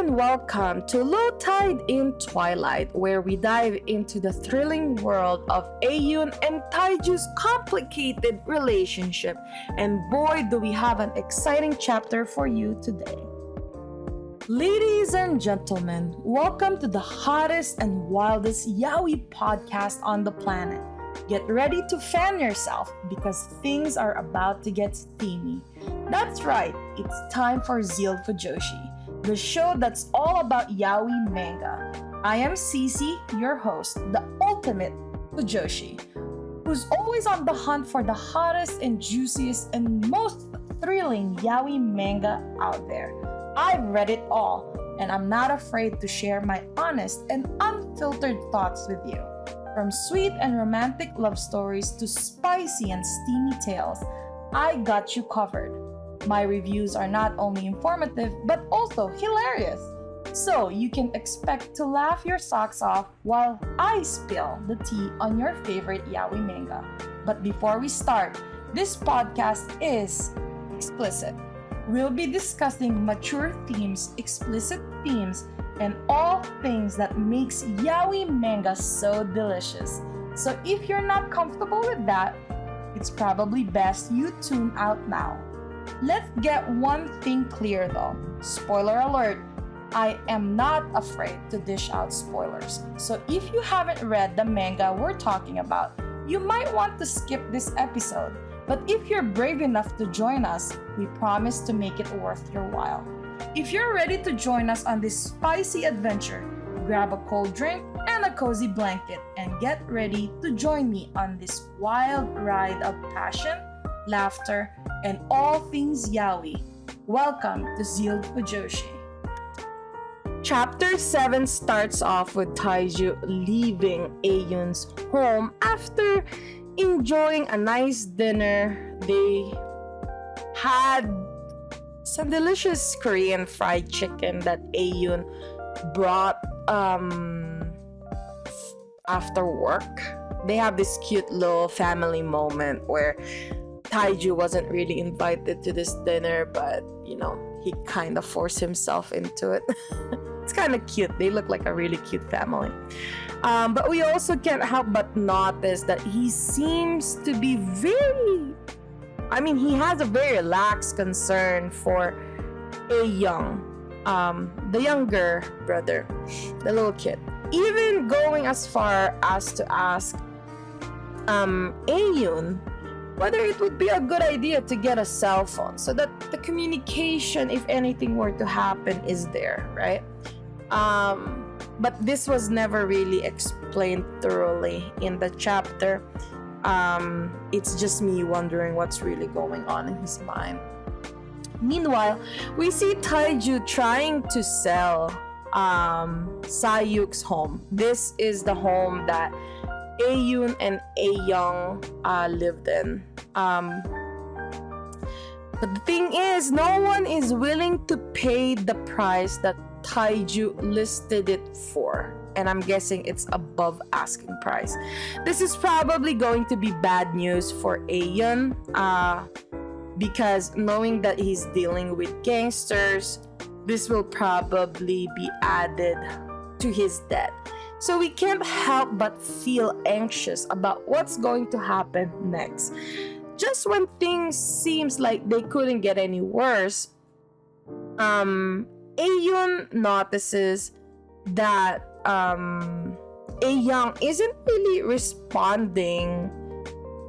and welcome to Low Tide in Twilight, where we dive into the thrilling world of Euihyun and Taeju's complicated relationship. And boy, do we have an exciting chapter for you today. Ladies and gentlemen, welcome to the hottest and wildest yaoi podcast on the planet. Get ready to fan yourself because things are about to get steamy. That's right, it's time for ZEALED FUJOSHI, the show that's all about yaoi manga. I am CeeCee, your host, the ultimate Fujoshi, who's always on the hunt for the hottest and juiciest and most thrilling yaoi manga out there. I've read it all, and I'm not afraid to share my honest and unfiltered thoughts with you. From sweet and romantic love stories to spicy and steamy tales, I got you covered. My reviews are not only informative but also hilarious, so you can expect to laugh your socks off while I spill the tea on your favorite yaoi manga. But before we start, this podcast is explicit. We'll be discussing mature themes, explicit themes, and all things that makes yaoi manga so delicious. So if you're not comfortable with that, it's probably best you tune out now. Let's get one thing clear though. Spoiler alert, I am not afraid to dish out spoilers. So if you haven't read the manga we're talking about, you might want to skip this episode. But if you're brave enough to join us, we promise to make it worth your while. If you're ready to join us on this spicy adventure, grab a cold drink and a cozy blanket and get ready to join me on this wild ride of passion, laughter, and all things yaoi. Welcome to ZEALED FUJOSHI. Chapter 7 starts off with Taeju leaving Euihyun's home after enjoying a nice dinner. They had some delicious Korean fried chicken that Euihyun brought after work. They have this cute little family moment where Taeju wasn't really invited to this dinner, but he kind of forced himself into it. It's kind of cute. They look like a really cute family. But we also can't help but notice that he seems to be he has a very lax concern for Euihyun, the younger brother, the little kid. Even going as far as to ask Euihyun whether it would be a good idea to get a cell phone so that the communication, if anything were to happen, is there, right? But this was never really explained thoroughly in the chapter. It's just me wondering what's really going on in his mind. Meanwhile, we see Taeju trying to sell Sayuk's home. This is the home that Euihyun and Euihyun lived in. But the thing is, no one is willing to pay the price that Taeju listed it for. And I'm guessing it's above asking price. This is probably going to be bad news for Euihyun, because knowing that he's dealing with gangsters, this will probably be added to his debt. So we can't help but feel anxious about what's going to happen next. Just when things seems like they couldn't get any worse, Euihyun notices that Euihyun isn't really responding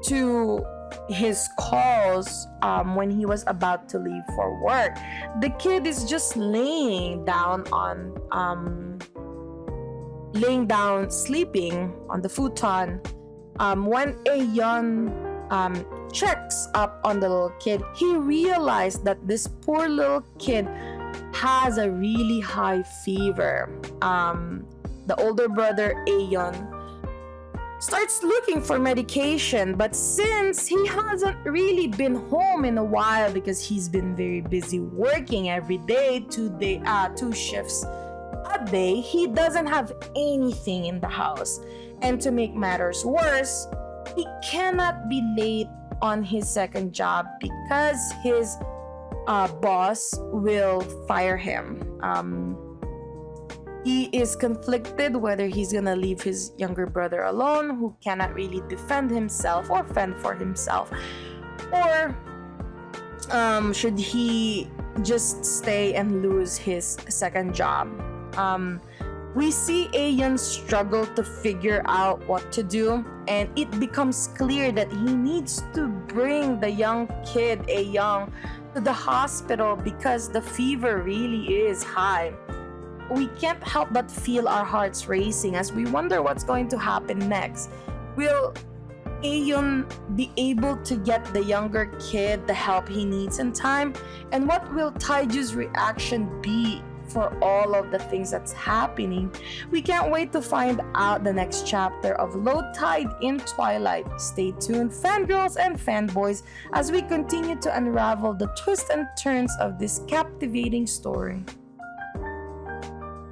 to his calls when he was about to leave for work. The kid is just laying down sleeping on the futon. When Euihyun checks up on the little kid, he realized that this poor little kid has a really high fever. The older brother Euihyun starts looking for medication, but since he hasn't really been home in a while because he's been very busy working every day, 2 shifts a day, he doesn't have anything in the house. And to make matters worse, he cannot be late on his second job because his boss will fire him. He is conflicted whether he's gonna leave his younger brother alone, who cannot really defend himself or fend for himself, or should he just stay and lose his second job. We see Euihyun struggle to figure out what to do, and it becomes clear that he needs to bring the young kid, Euihyun, to the hospital because the fever really is high. We can't help but feel our hearts racing as we wonder what's going to happen next. Will Euihyun be able to get the younger kid the help he needs in time? And what will Taeju's reaction be for all of the things that's happening? We can't wait to find out the next chapter of Low Tide in Twilight. Stay tuned, fangirls and fanboys, as we continue to unravel the twists and turns of this captivating story.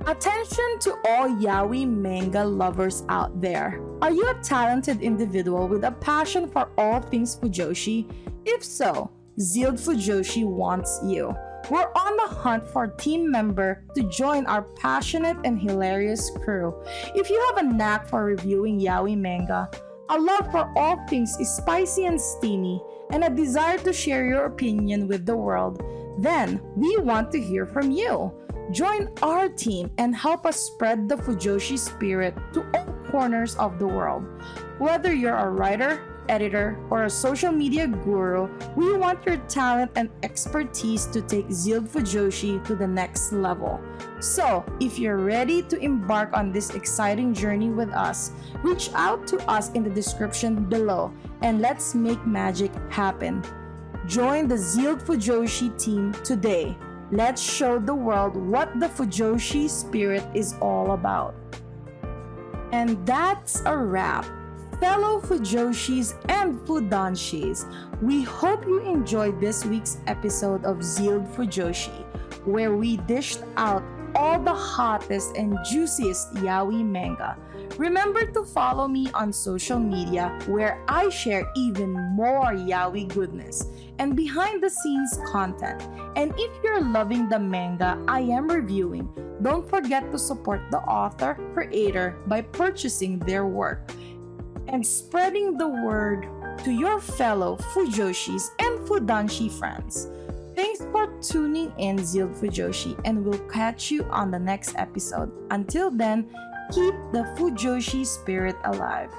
Attention to all yaoi manga lovers out there. Are you a talented individual with a passion for all things fujoshi? If so, ZEALED FUJOSHI wants you. We're on the hunt for a team member to join our passionate and hilarious crew. If you have a knack for reviewing yaoi manga, a love for all things is spicy and steamy, and a desire to share your opinion with the world, then we want to hear from you. Join our team and help us spread the Fujoshi spirit to all corners of the world. Whether you're a writer, editor, or a social media guru, we want your talent and expertise to take ZEALED FUJOSHI to the next level. So, if you're ready to embark on this exciting journey with us, reach out to us in the description below and let's make magic happen. Join the ZEALED FUJOSHI team today. Let's show the world what the Fujoshi spirit is all about. And that's a wrap. Fellow Fujoshis and Fudanshis, we hope you enjoyed this week's episode of ZEALED FUJOSHI, where we dished out all the hottest and juiciest yaoi manga. Remember to follow me on social media, where I share even more yaoi goodness and behind the scenes content. And if you're loving the manga I am reviewing, don't forget to support the author, creator by purchasing their work and spreading the word to your fellow Fujoshis and Fudanshi friends. Thanks for tuning in, ZEALED FUJOSHI, and we'll catch you on the next episode. Until then, keep the Fujoshi spirit alive.